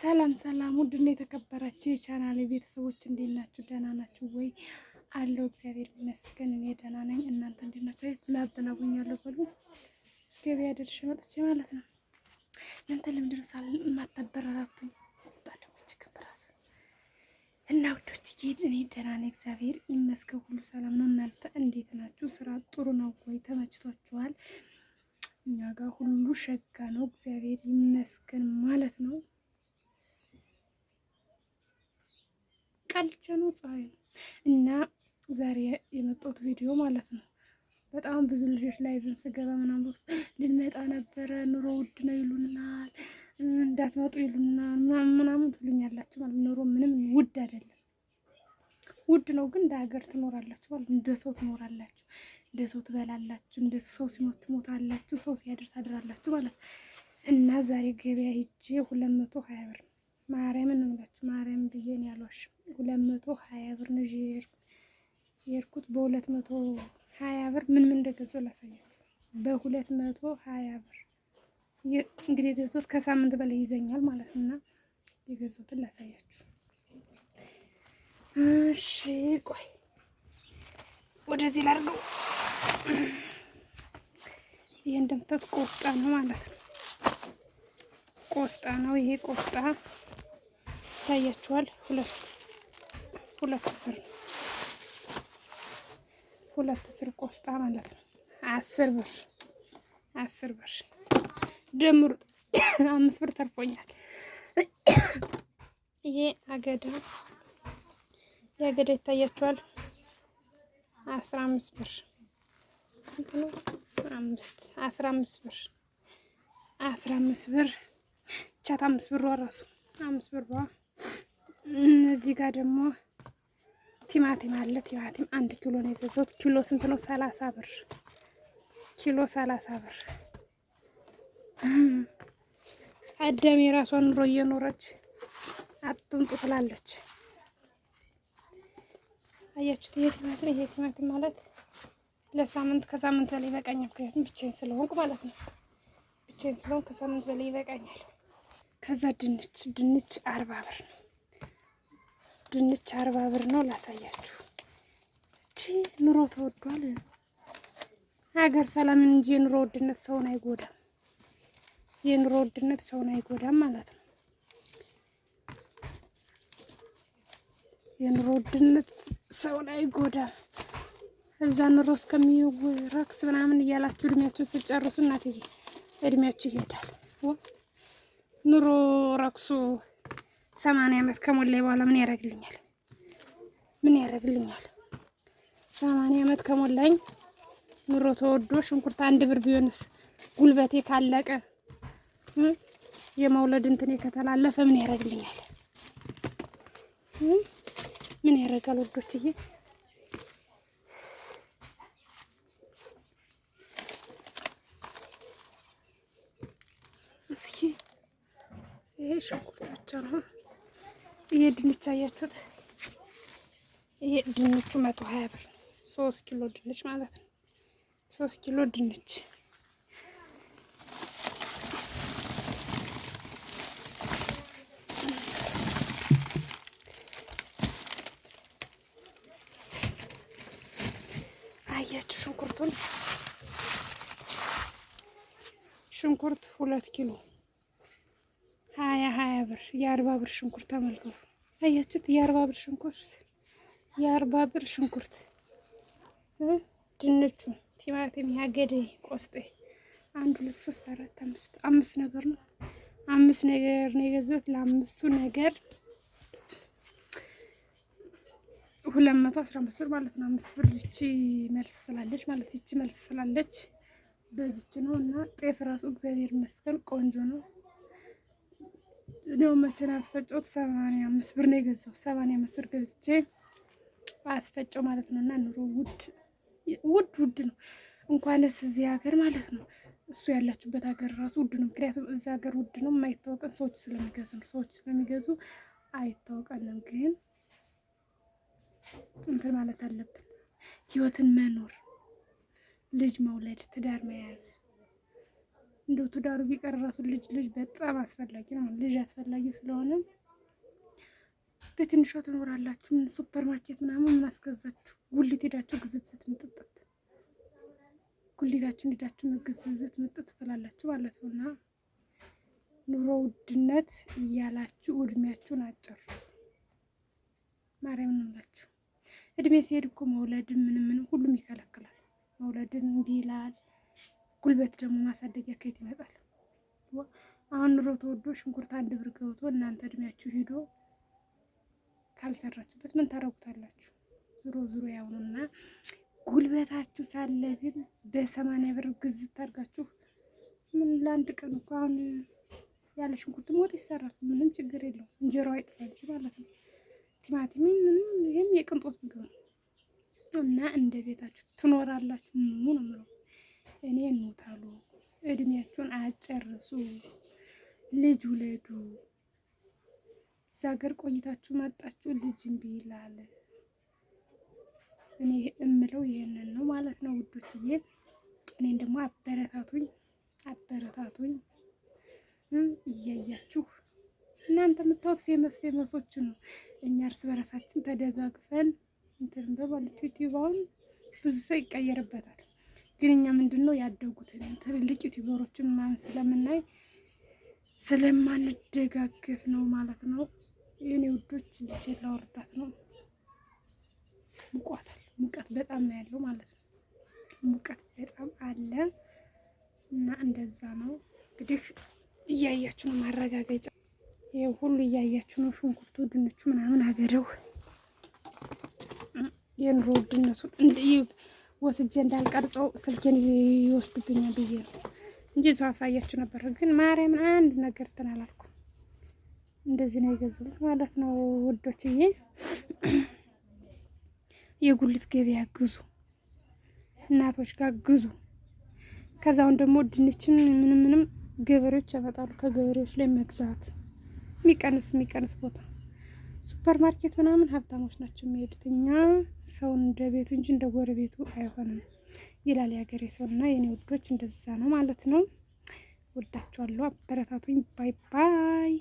ሰላም ሰላም፣ ውድና የተከበራችሁ የቻናሌ ቤተሰቦች እንዴት ናችሁ? ደህና ናችሁ ወይ? አለው እግዚአብሔር ይመስገን እኔ ደህና ነኝ። እናንተ እንዴት ናችሁ? ላበላቡኛለሁ በሉ ገበያ ደርሼ መጥቼ ማለት ነው። እናንተ ለምንድን ነው የማታበረታቱኝ? ወጣቶች ክብራስ እና ውዶች እኔ ደህና ነኝ፣ እግዚአብሔር ይመስገን ሁሉ ሰላም ነው። እናንተ እንዴት ናችሁ? ስራ ጥሩ ነው ወይ? ተመችቷችኋል? እኛ ጋር ሁሉ ሸጋ ነው፣ እግዚአብሔር ይመስገን ማለት ነው። ቀልቼ ነው ፀሐይ ነው እና ዛሬ የመጣሁት ቪዲዮ ማለት ነው። በጣም ብዙ ልጆች ላይ ስገባ ምናምን ውስጥ ልንመጣ ነበረ፣ ኑሮ ውድ ነው ይሉናል፣ እንዳትመጡ ይሉናል ምናምን ትሉኛላችሁ ማለት ኑሮ ምንም ውድ አይደለም። ውድ ነው ግን እንደ ሀገር ትኖራላችሁ ማለት እንደ ሰው ትኖራላችሁ፣ እንደ ሰው ትበላላችሁ፣ እንደ ሰው ሲሞት ትሞታላችሁ፣ ሰው ሲያደርስ ታድራላችሁ ማለት እና ዛሬ ገበያ ሂጄ 220 ብር ማርያምን ነው የምላችሁ፣ ማርያም ብዬ ነው ያልዋሽም። 220 ብር ነው የሄድኩት። በ220 ብር ምን እንደገዛሁ ላሳያችሁ። በ220 ብር እንግዲህ የገዛሁት ከሳምንት በላይ ይዘኛል ማለት ነው። እና የገዛሁትን ላሳያችሁ። እሺ ቆይ ወደዚህ ላድርገው። ይሄ እንደምታዩት ቆስጣ ነው ማለት ነው። ቆስጣ ነው ይሄ ቆስጣ ታያችኋል። ሁለት ስር ቆስጣ ማለት ነው። 10 ብር ደምሩ 5 ብር ተርፎኛል። ይሄ አገዳ የአገዳ ይታያችኋል። 15 ብር 15 ብር 15 ብር ቻት 5 ብር ራሱ 5 ብር። እዚህ ጋር ደግሞ ቲማቲም አለ። ቲማቲም 1 ኪሎ ነው የገዛሁት። ኪሎ ስንት ነው? 30 ብር። ኪሎ 30 ብር። አዳሜ የራሷን ኑሮ እየኖረች አጥንጡ ትላለች። አያችሁት? ይሄ ቲማቲም ማለት ለሳምንት ከሳምንት በላይ ይበቃኛል። ምክንያቱም ብቻዬን ስለሆንኩ ማለት ነው። ብቻዬን ስለሆንኩ ከሳምንት በላይ ይበቃኛል። ከዛ ድንች 40 ብር ነው። ድንች 40 ብር ነው። ላሳያችሁ። ኑሮ ተወዷል። ሀገር ሰላም እንጂ የኑሮ ውድነት ሰውን አይጎዳም። የኑሮ ውድነት ሰውን አይጎዳም ማለት ነው። የኑሮ ውድነት ሰውን አይጎዳም። እዛ ኑሮ እስከሚረክስ ምናምን እያላችሁ እድሜያችሁን ስጨርሱ እናትዬ እድሜያችሁ ይሄዳል። ኑሮ ረክሱ 80 ዓመት ከሞላኝ በኋላ ምን ያደርግልኛል? 80 ዓመት ከሞላኝ ኑሮ ተወዶ ሽንኩርት 1 ብር ቢሆንስ ጉልበቴ ካለቀ የመውለድ እንትኔ ከተላለፈ ምን ያደርግልኛል? ምን ያደርጋል ወዶችዬ? እስኪ ይሄ ሽንኩርታቸው ነው። ይሄ ድንች አያችሁት? ይሄ ድንቹ 120 ብር 3 ኪሎ ድንች ማለት ነው። 3 ኪሎ ድንች አያችሁ። ሽንኩርት 2 ኪሎ 20 ብር። የ40 ብር ሽንኩርት ተመልከቱ። አያችሁት? የ40 ብር ሽንኩርት ድንቹ፣ ቲማቲም፣ ያገደ፣ ቆስጤ 1 2 3 4 5 ነገር ነው። 5 ነገር ነው የገዛሁት። ለአምስቱ ነገር 215 ብር ማለት ነው። 5 ብር ይቺ መልስ ስላለች ማለት ይቺ መልስ ስላለች በዚች ነው። እና ጤፍ ራሱ እግዚአብሔር ይመስገን ቆንጆ ነው። ነው መቼን አስፈጨሁት 85 ብር ነው የገዛሁት። 85 ብር ገዝቼ አስፈጨው ማለት ነው። እና ኑሮ ውድ ነው። እንኳንስ እዚህ ሀገር ማለት ነው እሱ ያላችሁበት ሀገር ራሱ ውድ ነው። ምክንያቱም እዚህ ሀገር ውድ ነው የማይታወቀን ሰዎች ስለሚገዙ አይታወቀንም። ግን እንትን ማለት አለብን። ህይወትን መኖር፣ ልጅ መውለድ፣ ትዳር መያዝ እንደው ትዳሩ ቢቀር ራሱ ልጅ በጣም አስፈላጊ ነው። ልጅ አስፈላጊ ስለሆነ በትንሿ ትኖራላችሁ። ምን ሱፐር ማርኬት ምናምን ማስገዛችሁ ጉሊት ሄዳችሁ ግዝት ምጥጥት ጉሊታችሁን ሄዳችሁ ግዝት ምጥጥ ትላላችሁ ማለት ነው። እና ኑሮ ውድነት እያላችሁ እድሜያችሁን አጨርሱ። ማርያም እንላችሁ። እድሜ ሲሄድ እኮ መውለድን ምንም ሁሉም ይከለክላል። መውለድን እንዲህ ይላል። ጉልበት ደግሞ ማሳደጊያ ከየት ይመጣል? አሁን ኑሮ ተወዶ ሽንኩርት 1 ብር ገብቶ እናንተ እድሜያችሁ ሂዶ ካልሰራችሁበት ምን ታረጉታላችሁ? ዙሮ ያውኑና ጉልበታችሁ ሳለ ግን በ80 ብር ግዝት አድርጋችሁ ምን ለአንድ ቀን እኮ አሁን ያለ ሽንኩርት ወጥ ይሰራል። ምንም ችግር የለው። እንጀራው አይጥፋ እንጂ ማለት ነው። ቲማቲም ምንም ይሄም የቅንጦት ምግብ ነው። እና እንደ ቤታችሁ ትኖራላችሁ ነው የምለው። እኔ እንውታሉ እድሜያችሁን አጨርሱ። ልጅ ውለዱ። እዛ ሀገር ቆይታችሁ መጣችሁ ልጅ እምቢ ይላል። እኔ እምለው ይሄንን ነው ማለት ነው ውዶችዬ። እኔን ደግሞ አበረታቱኝ እያያችሁ እናንተ የምታዩት ፌመሶች ነው። እኛ እርስ በራሳችን ተደጋግፈን እንትን በማለት ዩቲዩባውን ብዙ ሰው ይቀየርበታል። ግን እኛ ምንድነው ያደጉትን ትልልቅ ዩቲዩበሮችን ምናምን ስለምናይ ስለማንደጋገፍ ነው ማለት ነው። የኔ ውዶች ልጅ ላወርዳት ነው። ሙቀት በጣም ነው ያለው ማለት ነው። ሙቀት በጣም አለ እና እንደዛ ነው እንግዲህ እያያችሁ ነው። ማረጋገጫ ይሄው ሁሉ እያያችሁ ነው። ሽንኩርቱ፣ ድንቹ ምናምን አገደው የኑሮ ውድነቱን ወስጄ እንዳልቀርጸው ስልኬን ይወስዱብኛል ብዬ ነው እንጂ ሰው አሳያችሁ ነበር። ግን ማርያም አንድ ነገር እንትን አላልኩም። እንደዚህ ነው የገዛሁት ማለት ነው ውዶችዬ። የጉልት ገበያ ግዙ፣ እናቶች ጋር ግዙ። ከዛውን ደግሞ ድንችን ምንም ገበሬዎች ያመጣሉ። ከገበሬዎች ላይ መግዛት የሚቀንስ ቦታ ሱፐር ማርኬት ምናምን ሀብታሞች ናቸው የሚሄዱት። እኛ ሰውን እንደ ቤቱ እንጂ እንደ ጎረቤቱ አይሆንም ይላል የሀገሬ ሰው። እና የኔ ውዶች እንደዛ ነው ማለት ነው። ወዳችኋለሁ። አበረታቱኝ። ባይ ባይ።